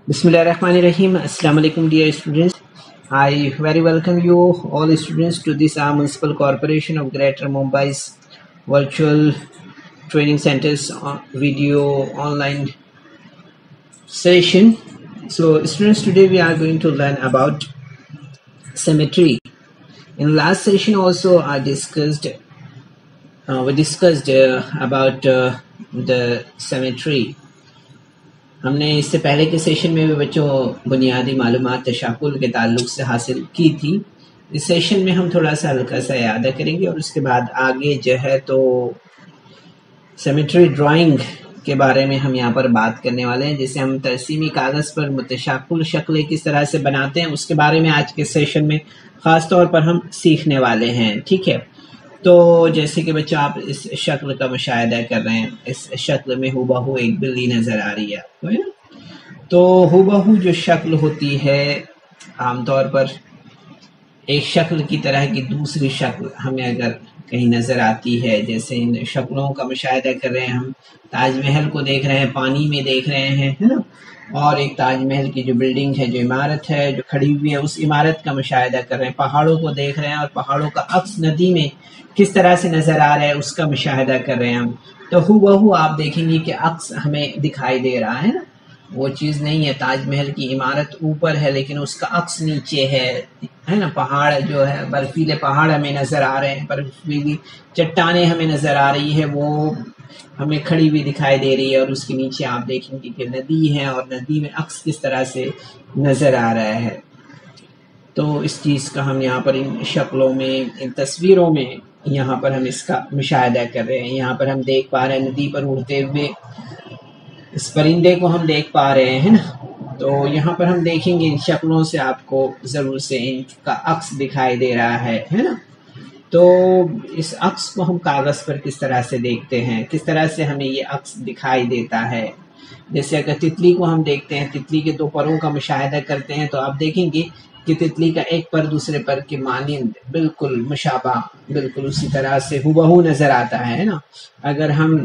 Bismillahirrahmanirrahim. Assalamu alaikum, dear students. I very welcome you all students to this Municipal Corporation of Greater Mumbai's virtual training centers video online session. So students, today we are going to learn about symmetry. In last session also we discussed about the symmetry. हमने इससे पहले के session में भी बच्चों बुनियादी मालूमात तशाकुल के ताल्लुक से हासिल की थी। इस सेशन में हम थोड़ा सा हल्का सा याद करेंगे और उसके बाद आगे जो है तो सिमेट्री ड्राइंग के बारे में हम यहाँ पर बात करने वाले हैं, जिसे हम तरसीमी कागज़ पर मुतशाकुल शक्लें किस तरह से बनाते हैं उसके बारे में आज के सेशन में ख़ास तौर पर हम सीखने वाले हैं। ठीक है, तो जैसे कि बच्चों आप इस शक्ल का मुशाहिदा कर रहे हैं, इस शक्ल में हुबहू एक बिल्ली नज़र आ रही है आपको, है ना। तो हुबहू जो शक्ल होती है आमतौर पर एक शक्ल की तरह की दूसरी शक्ल हमें अगर कहीं नज़र आती है, जैसे इन शक्लों का मुशाहिदा कर रहे हैं, हम ताजमहल को देख रहे हैं, पानी में देख रहे हैं, है ना, और एक ताजमहल की जो बिल्डिंग है, जो इमारत है जो खड़ी हुई है, उस इमारत का मुशाहिदा कर रहे हैं, पहाड़ों को देख रहे हैं और पहाड़ों का अक्स नदी में किस तरह से नज़र आ रहा है उसका मुशाहिदा कर रहे हैं हम। तो हुबहू आप देखेंगे कि अक्स हमें दिखाई दे रहा है ना, वो चीज़ नहीं है। ताजमहल की इमारत ऊपर है लेकिन उसका अक्स नीचे है ना। पहाड़ जो है, बर्फीले पहाड़ हमें नज़र आ रहे हैं, बर्फीली चट्टानें हमें नज़र आ रही है, वो हमें खड़ी हुई दिखाई दे रही है, और उसके नीचे आप देखेंगे कि नदी है और नदी में अक्स किस तरह से नज़र आ रहा है। तो इस चीज़ का हम यहाँ पर इन शक्लों में, इन तस्वीरों में यहाँ पर हम इसका मुशाहिदा कर रहे हैं। यहाँ पर हम देख पा रहे हैं नदी पर उड़ते हुए इस परिंदे को हम देख पा रहे हैं ना। तो यहाँ पर हम देखेंगे इन शक्लों से आपको ज़रूर से इनका अक्स दिखाई दे रहा है ना। तो इस अक्स को हम कागज़ पर किस तरह से देखते हैं, किस तरह से हमें ये अक्स दिखाई देता है। जैसे अगर तितली को हम देखते हैं, तितली के दो परों का मुशाहिदा करते हैं, तो आप देखेंगे कि तितली का एक पर दूसरे पर के मानिंद बिल्कुल मुशाबा, बिल्कुल उसी तरह से हुबहू नज़र आता है ना। अगर हम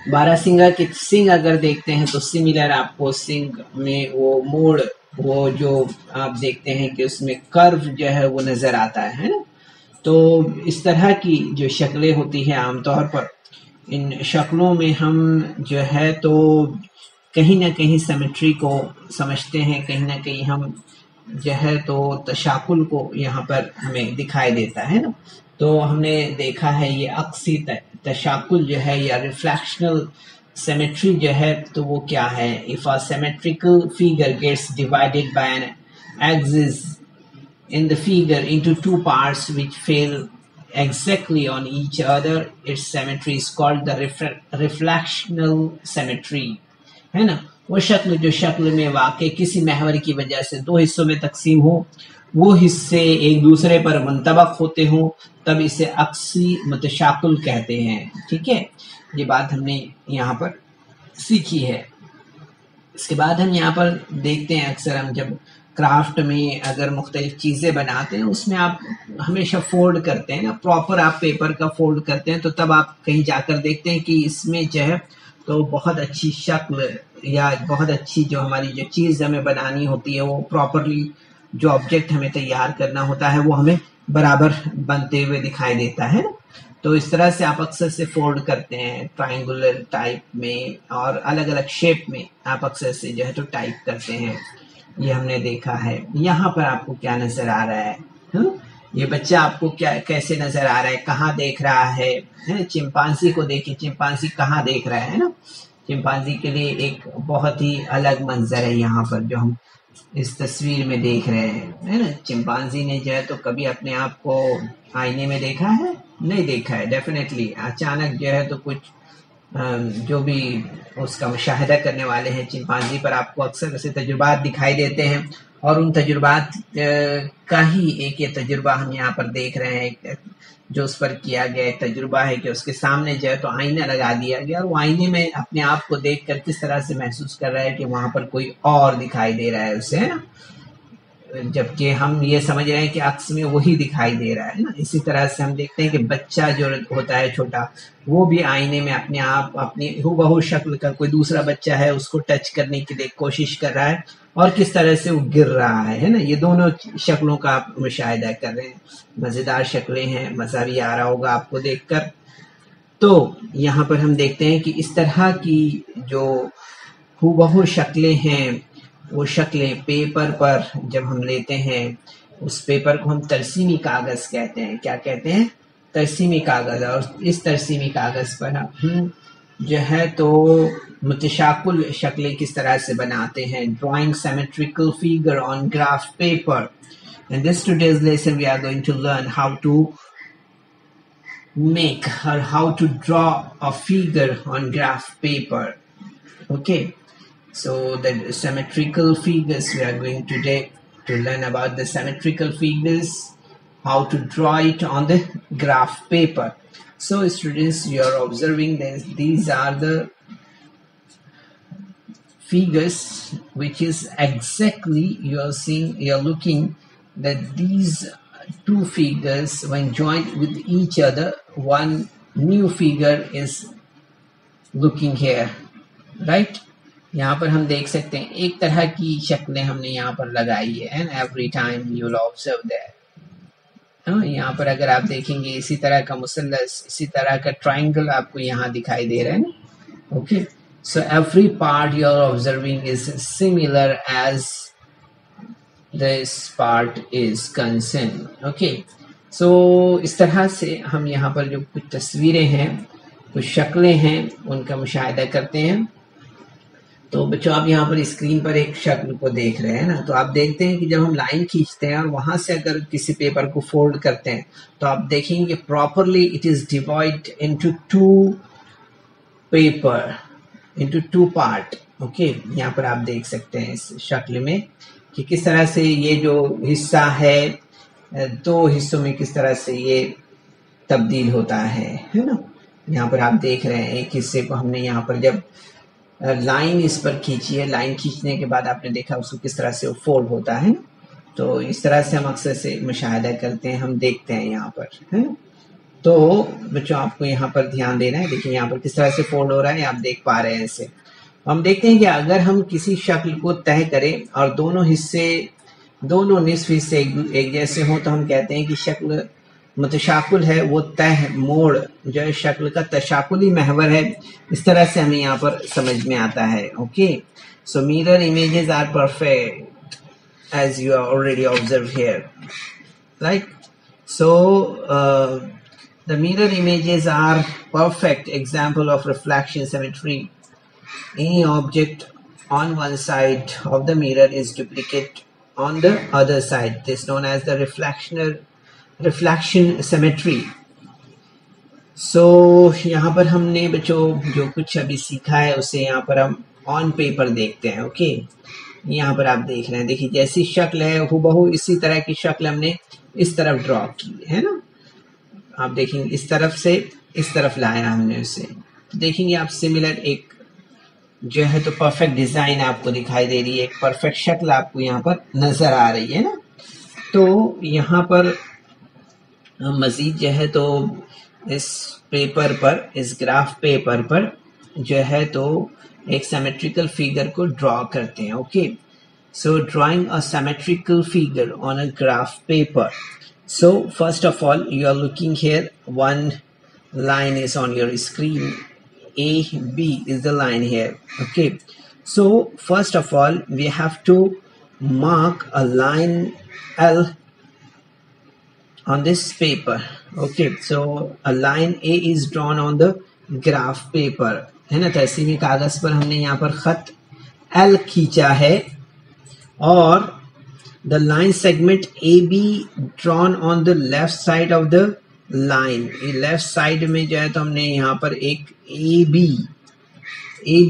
बारहसिंगा के सिंग अगर देखते हैं तो सिमिलर आपको सिंग में वो मोड़, वो जो आप देखते हैं कि उसमें कर्व जो है वो नज़र आता है ना। तो इस तरह की जो शक्लें होती हैं आमतौर पर, इन शक्लों में हम जो है तो कहीं ना कहीं सिमेट्री को समझते हैं, कहीं ना कहीं हम जो है तो तशाकुल को यहाँ पर हमें दिखाई देता है ना। तो हमने देखा है ये अक्सी तशाकुल जो है या रिफ्लेक्शनल सिमेट्री जो है, तो वो क्या है। If a symmetrical figure gets divided by an axis in the figure into two parts which fail exactly on each other, its symmetry is called the reflectional symmetry, है ना। वो शक्ल जो शक्ल में वाकई किसी महवर की वजह से दो हिस्सों में तकसीम हो, वो हिस्से एक दूसरे पर मुंतबक होते हो, तब इसे अक्सी मुतशाकुल कहते हैं। ठीक है, ये बात हमने यहाँ पर सीखी है। इसके बाद हम यहाँ पर देखते हैं, अक्सर हम जब क्राफ्ट में अगर मुख्तलिफ चीज़ें बनाते हैं उसमें आप हमेशा फोल्ड करते हैं ना, प्रॉपर आप पेपर का फोल्ड करते हैं, तो तब आप कहीं जाकर देखते हैं कि इसमें जो है तो बहुत अच्छी शक्ल या बहुत अच्छी जो हमारी जो चीज़ हमें बनानी होती है, वो प्रॉपरली जो ऑब्जेक्ट हमें तैयार करना होता है वो हमें बराबर बनते हुए दिखाई देता है। तो इस तरह से आप अक्सर से फोल्ड करते हैं ट्रायंगुलर टाइप में, और अलग अलग शेप में आप अक्सर से जो है तो टाइप करते हैं। ये हमने देखा है। यहाँ पर आपको क्या नज़र आ रहा है, ये बच्चा आपको क्या कैसे नज़र आ रहा है, कहाँ देख रहा है। चिंपांजी को देखिए, चिंपांजी कहाँ देख रहा है ना। चिंपांजी के लिए एक बहुत ही अलग मंजर है यहाँ पर जो हम इस तस्वीर में देख रहे हैं, है ना। चिंपांजी ने जो है तो कभी अपने आप को आईने में देखा है? नहीं देखा है। डेफिनेटली अचानक जो है तो कुछ जो भी उसका मुशाहिदा करने वाले हैं चिंपांजी पर, आपको अक्सर ऐसे तजुर्बात दिखाई देते हैं, और उन तजुर्बात का ही एक ये तजुर्बा हम यहाँ पर देख रहे हैं। जो उस पर किया गया तजुर्बा है कि उसके सामने जो है तो आईना लगा दिया गया, और वो आईने में अपने आप को देख कर किस तरह से महसूस कर रहा है कि वहाँ पर कोई और दिखाई दे रहा है उसे, है ना। جبکہ ہم یہ سمجھ رہے ہیں کہ عکس میں وہی دکھائی دے رہا ہے نا. اسی طرح سے ہم دیکھتے ہیں کہ بچہ جو ہوتا ہے چھوٹا وہ بھی آئینے میں اپنے آپ اپنی ہو شکل کا کوئی دوسرا بچہ ہے اس کو ٹچ کرنے کی کوشش کر رہا ہے اور کس طرح سے وہ گر رہا ہے نا. یہ دونوں شکلوں کا آپ مشاہدہ کر رہے ہیں. مزیدار شکلیں ہیں, مزہ بھی آ رہا ہوگا آپ کو دیکھ کر. تو یہاں پر ہم دیکھتے ہیں کہ اس طرح کی جو ہو شکلیں ہیں وہ شکلیں پیپر پر جب ہم لیتے ہیں, اس پیپر کو ہم ترسیمی کاغذ کہتے ہیں. کیا کہتے ہیں؟ ترسیمی کاغذ. اور اس ترسیمی کاغذ پر ہم جو ہے تو متشاکل شکلیں کس طرح سے بناتے ہیں. Drawing symmetrical figure on graph paper. In this today's lesson we are going to learn how to make or how to draw a figure on graph paper. Okay, so the symmetrical figures we are going today to learn about the symmetrical figures, how to draw it on the graph paper. So students, you are observing this, these are the figures which is exactly you are seeing, you are looking that these two figures when joined with each other, one new figure is looking here, right? یہاں پر ہم دیکھ سکتے ہیں ایک طرح کی شکلیں ہم نے یہاں پر لگائی ہے. and every time you will observe that. یہاں پر اگر آپ دیکھیں گے اسی طرح کا مثلث, اسی طرح کا ٹرائنگل آپ کو یہاں دکھائی دے رہا ہے نا. Okay, so every part you are observing is similar as this part is concerned. Okay, so اس طرح سے ہم یہاں پر جو کچھ تصویریں ہیں, کچھ شکلیں ہیں, ان کا مشاہدہ کرتے ہیں. تو بچوں آپ یہاں پر اسکرین پر ایک شکل کو دیکھ رہے ہیں نا. تو آپ دیکھتے ہیں کہ جب ہم لائن کھینچتے ہیں اور وہاں سے اگر کسی پیپر کو فولڈ کرتے ہیں تو آپ دیکھیں گے properly it is divide into two paper, into two part. Okay, یہاں پر آپ دیکھ سکتے ہیں اس شکل میں کہ کس طرح سے یہ جو حصہ ہے دو حصوں میں کس طرح سے یہ تبدیل ہوتا ہے نا. یہاں پر آپ دیکھ رہے ہیں ایک حصے کو ہم نے یہاں پر جب لائن اس پر کھینچی ہے, لائن کھینچنے کے بعد آپ نے دیکھا اس کو کس طرح سے فولڈ ہوتا ہے. تو اس طرح سے ہم اکثر سے مشاہدہ کرتے ہیں, ہم دیکھتے ہیں یہاں پر ہے. تو بچوں آپ کو یہاں پر دھیان دینا ہے. دیکھیں یہاں پر کس طرح سے فولڈ ہو رہا ہے, آپ دیکھ پا رہے ہیں اسے. ہم دیکھتے ہیں کہ اگر ہم کسی شکل کو طے کریں اور دونوں نصف حصے ایک جیسے ہوں تو ہم کہتے ہیں کہ شکل متشاکل ہے, وہ تہ موڑ جو ہے شکل کا تشاکلی محور ہے. اس طرح سے ہمیں یہاں پر سمجھ میں آتا ہے. Okay, so mirror images are perfect as you are already observed here, right? So the mirror images are perfect example of reflection symmetry. Any object on one side of the mirror is duplicate on the other side. This is known as the reflection symmetry. So یہاں پر ہم نے بچوں جو کچھ ابھی سیکھا ہے اسے یہاں پر ہم آن پیپر دیکھتے ہیں. اوکے, یہاں پر آپ دیکھ رہے ہیں, دیکھیے جیسی شکل ہے ہو اسی طرح کی شکل ہم نے اس طرف ڈرا کی ہے نا. آپ دیکھیں گے اس طرف سے اس طرف لایا ہم نے اسے. دیکھیں گے آپ سملر ایک جو ہے تو پرفیکٹ ڈیزائن آپ کو دکھائی دے رہی ہے, ایک پرفیکٹ شکل آپ کو یہاں پر نظر آ رہی ہے نا. تو یہاں پر مزید جو ہے تو اس پیپر پر, اس گراف پیپر پر جو ہے تو ایک سیمیٹریکل فیگر کو ڈرا کرتے ہیں. Okay, so drawing a symmetrical figure on a graph paper. So first of all you are looking here, one line is on your screen. A, B is the line here. Okay, so first of all we have to mark a line L on this paper. Okay, so a line A is drawn on the graph paper ہے نا. ترسیمی کاغذ پر ہم نے یہاں پر خط L کھینچا ہے اور the line segment AB drawn on the left side of the line. Left side میں جو ہے تو ہم نے یہاں پر ایک اے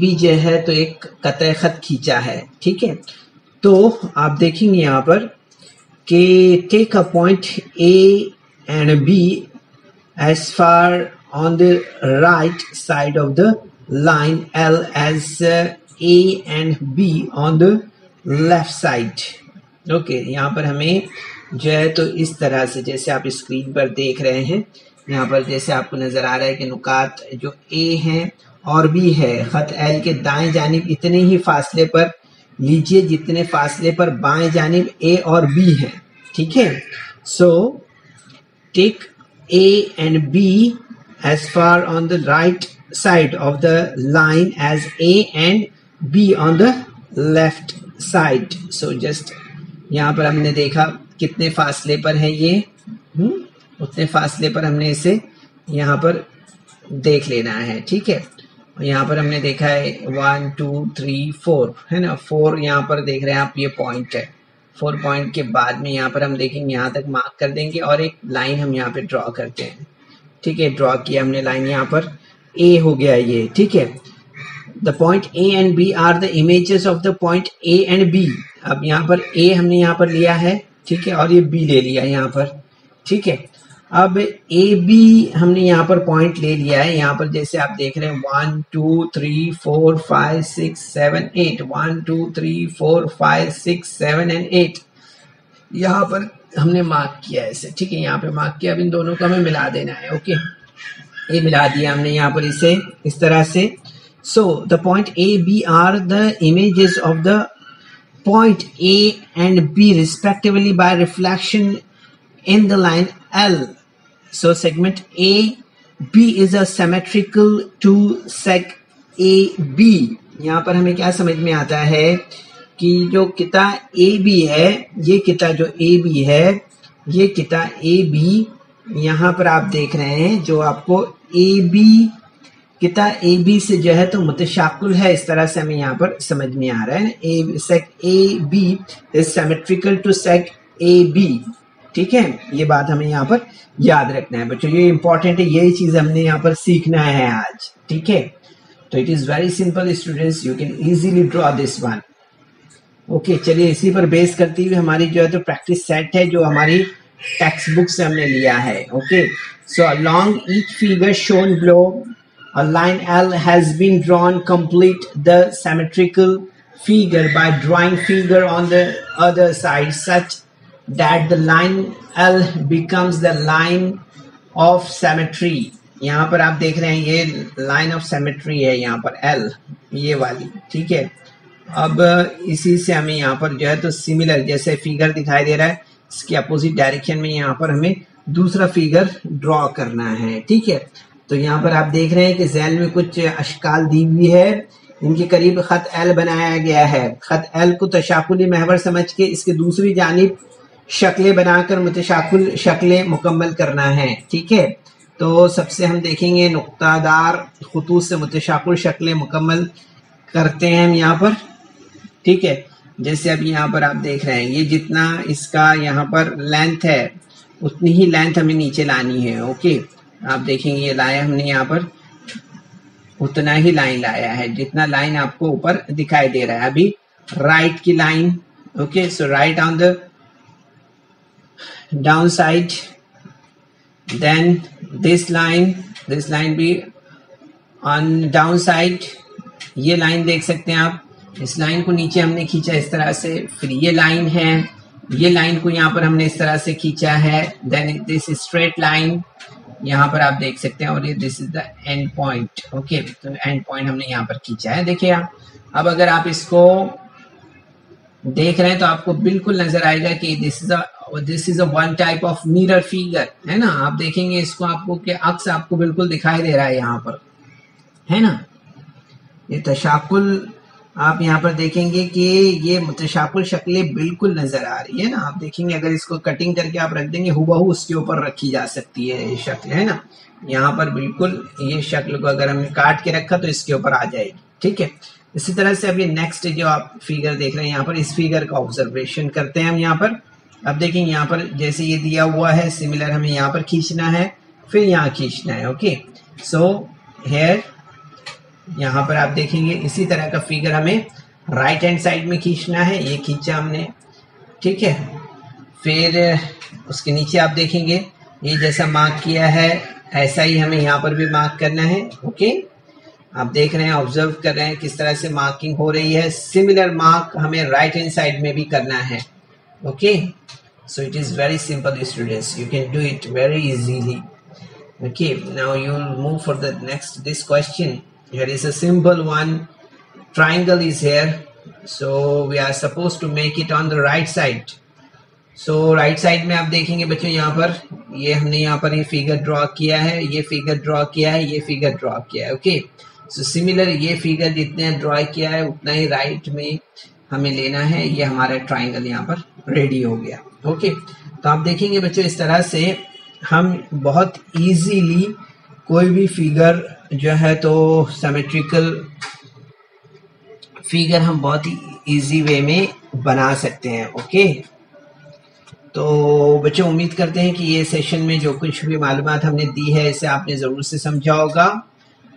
بی جو ہے تو ایک قطع خط کھینچا ہے. ٹھیک ہے, تو آپ دیکھیں گے یہاں پر کہ take a point A and B is far on the right side of the line L is A and B on the left side. Okay, यहाँ पर हमें जो है तो इस तरह से जैसे आप स्क्रीन पर देख रहे हैं, यहाँ पर जैसे आपको नजर आ रहा है कि नुकात जो ए हैं और बी है, खत एल के दाएं जानिब इतने ही फासले पर लीजिए जितने फासले पर बाएं जानिब ए और बी है। ठीक है, so take A and B as far on the right side of the line as A and B on the left side. So just यहाँ पर हमने देखा कितने फासले पर है ये, उतने फासले पर हमने इसे यहाँ पर देख लेना है। ठीक है, यहाँ पर हमने देखा है 1 2 3 4 है ना, 4 यहाँ पर देख रहे हैं आप, ये पॉइंट है। 4 पॉइंट के बाद में यहाँ पर हम देखेंगे, यहाँ तक मार्क कर देंगे और एक लाइन हम यहाँ पे ड्रॉ करते हैं। ठीक है, ड्रॉ किया हमने लाइन, यहाँ पर ए हो गया ये। ठीक है, the point A and B are the images of the point A and B. अब यहाँ पर ए हमने यहाँ पर लिया है, ठीक है, और ये बी ले लिया यहाँ पर। ठीक है, अब ए बी हमने यहाँ पर पॉइंट ले लिया है। यहाँ पर जैसे आप देख रहे हैं 1 2 3 4 5 6 7 8, 1 2 3 4 5 6 7 एंड 8 यहाँ पर हमने मार्क किया है इसे। ठीक है, यहाँ पे मार्क किया। अब इन दोनों को हमें मिला देना है। ओके, ये मिला दिया हमने यहाँ पर इसे इस तरह से। So the point A B are the images of the point A and B respectively by reflection in the line L. So segment AB is a symmetrical to seg AB. यहाँ पर हमें क्या समझ में आता है कि जो किता AB है, ये किता जो AB है, ये किता AB यहाँ पर आप देख रहे हैं जो आपको AB किता ए बी से जो है तो मुतशाकुल है। इस तरह से हमें यहाँ पर समझ में आ रहा है। Sec A B is symmetrical to sec A B. ठीक है, ये बात हमें यहाँ पर याद रखना है बच्चों, ये इंपॉर्टेंट है, यही चीज हमने यहाँ पर सीखना है आज। ठीक है, तो it is very simple students, you can easily draw this one. Okay, चलिए इसी पर बेस करती हुई हमारी जो है तो प्रैक्टिस सेट है जो हमारी टेक्स्ट बुक से हमने लिया है। Okay, so along each figure shown below a line L has been drawn. Complete the symmetrical figure by drawing figure on the other side such that the line L becomes the line of symmetry. यहाँ पर आप देख रहे हैं ये line of symmetry है यहाँ पर L, ये वाली। ठीक है, अब इसी से हमें यहाँ पर जो है तो सिमिलर जैसे फिगर दिखाई दे रहा है, इसके अपोजिट डायरेक्शन में यहाँ पर हमें दूसरा फिगर ड्रॉ करना है। ठीक है, तो यहाँ पर आप देख रहे हैं कि ज़ैल में कुछ अशकाल दी हुई है, इनके करीब खत एल बनाया गया है। खत एल को तशाकुली महवर समझ के इसके दूसरी जानिब शक्लें बनाकर मुतशाकुल शक्लें मुकम्मल करना है। ठीक है, तो सबसे हम देखेंगे नुक्तादार खुतूत से मुतशाकुल शक्लें मुकम्मल करते हैं हम यहाँ पर। ठीक है, जैसे अभी यहाँ पर आप देख रहे हैं ये जितना इसका यहाँ पर लेंथ है उतनी ही लेंथ हमें नीचे लानी है। ओके, आप देखेंगे ये लाया हमने यहाँ पर उतना ही लाइन लाया है जितना लाइन आपको ऊपर दिखाई दे रहा है। अभी राइट की line. Okay, so right on the down side, then this line भी ऑन डाउन साइड। ये लाइन देख सकते हैं आप, इस लाइन को नीचे हमने खींचा इस तरह से। फिर ये लाइन है, ये लाइन को यहाँ पर हमने इस तरह से खींचा है। देन दिस स्ट्रेट लाइन यहाँ पर आप देख सकते हैं, और ये this is the end point. Okay, तो एंड पॉइंट हमने यहाँ पर खींचा है। देखिए आप, अब अगर आप इसको देख रहे हैं तो आपको बिल्कुल नजर आएगा कि this is a one type of mirror figure, है ना। आप देखेंगे इसको आपको कि अक्स आपको बिल्कुल दिखाई दे रहा है यहाँ पर, है ना। ये तशाकुल आप यहाँ पर देखेंगे कि ये मुतशाकुल शक्लें बिल्कुल नजर आ रही है ना। आप देखेंगे अगर इसको कटिंग करके आप रख देंगे हुबहू उसके ऊपर रखी जा सकती है ये शक्ल, है ना। यहाँ पर बिल्कुल ये शक्ल को अगर हमने काट के रखा तो इसके ऊपर आ जाएगी। ठीक है, इसी तरह से अभी नेक्स्ट जो आप फिगर देख रहे हैं यहाँ पर, इस फिगर का ऑब्जर्वेशन करते हैं हम यहाँ पर। अब देखेंगे यहाँ पर जैसे ये दिया हुआ है, सिमिलर हमें यहाँ पर खींचना है, फिर यहाँ खींचना है। ओके, सो हेयर यहाँ पर आप देखेंगे इसी तरह का फिगर हमें राइट हैंड साइड में खींचना है। ये खींचा हमने, ठीक है। फिर उसके नीचे आप देखेंगे ये जैसा मार्क किया है ऐसा ही हमें यहाँ पर भी मार्क करना है। ओके, आप देख रहे हैं, ऑब्जर्व कर रहे हैं किस तरह से मार्किंग हो रही है। सिमिलर मार्क हमें राइट हैंड साइड में भी करना है। Okay, so it is very simple, students. You can do it very easily. Okay, now you'll move for the next this question. Here is a simple one. Triangle is here, so we are supposed to make it on the right side. So right side में आप देखेंगे बच्चों, यहाँ पर ये हमने यहाँ पर ये फिगर ड्रॉ किया है, ये फिगर ड्रॉ किया है, ये फिगर ड्रॉ किया है. ओके, सो सिमिलर ये फिगर जितने ड्रॉ किया है उतना ही राइट में हमें लेना है. ये हमारा ट्राइंगल यहाँ पर रेडी हो गया. ओके, तो आप देखेंगे बच्चों इस तरह से हम बहुत इजीली कोई भी फिगर जो है तो सिमेट्रिकल फिगर हम बहुत ही इजी वे में बना सकते हैं. ओके, तो बच्चों उम्मीद करते हैं कि ये सेशन में जो कुछ भी मालूमात हमने दी है इसे आपने ज़रूर से समझा होगा.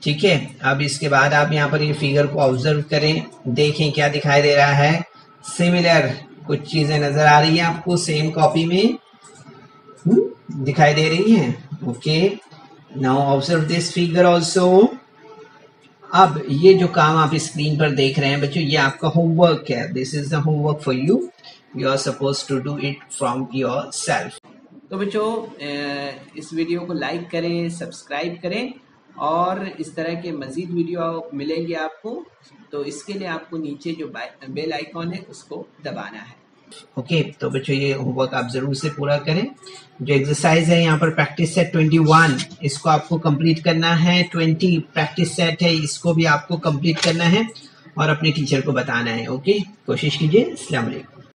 ठीक है, अब इसके बाद आप यहाँ पर ये फिगर को ऑब्जर्व करें, देखें क्या दिखाई दे रहा है. सिमिलर कुछ चीज़ें नज़र आ रही हैं आपको, सेम कॉपी में दिखाई दे रही हैं. Okay, now observe this figure also. अब ये जो काम आप स्क्रीन पर देख रहे हैं बच्चों, ये आपका होमवर्क है. This is the homework for you. You are supposed to do it from yourself. तो बच्चों इस वीडियो को लाइक करें, सब्सक्राइब करें और इस तरह के मज़ीद वीडियो मिलेंगे आपको. तो इसके लिए आपको नीचे जो बेल आइकॉन है उसको दबाना है. ओके, तो बच्चों ये होमवर्क आप ज़रूर से पूरा करें. जो एक्सरसाइज है यहाँ पर प्रैक्टिस सेट 21, इसको आपको कंप्लीट करना है. 20 प्रैक्टिस सेट है, इसको भी आपको कंप्लीट करना है और अपने टीचर को बताना है. ओके, कोशिश कीजिए. अस्सलाम वालेकुम.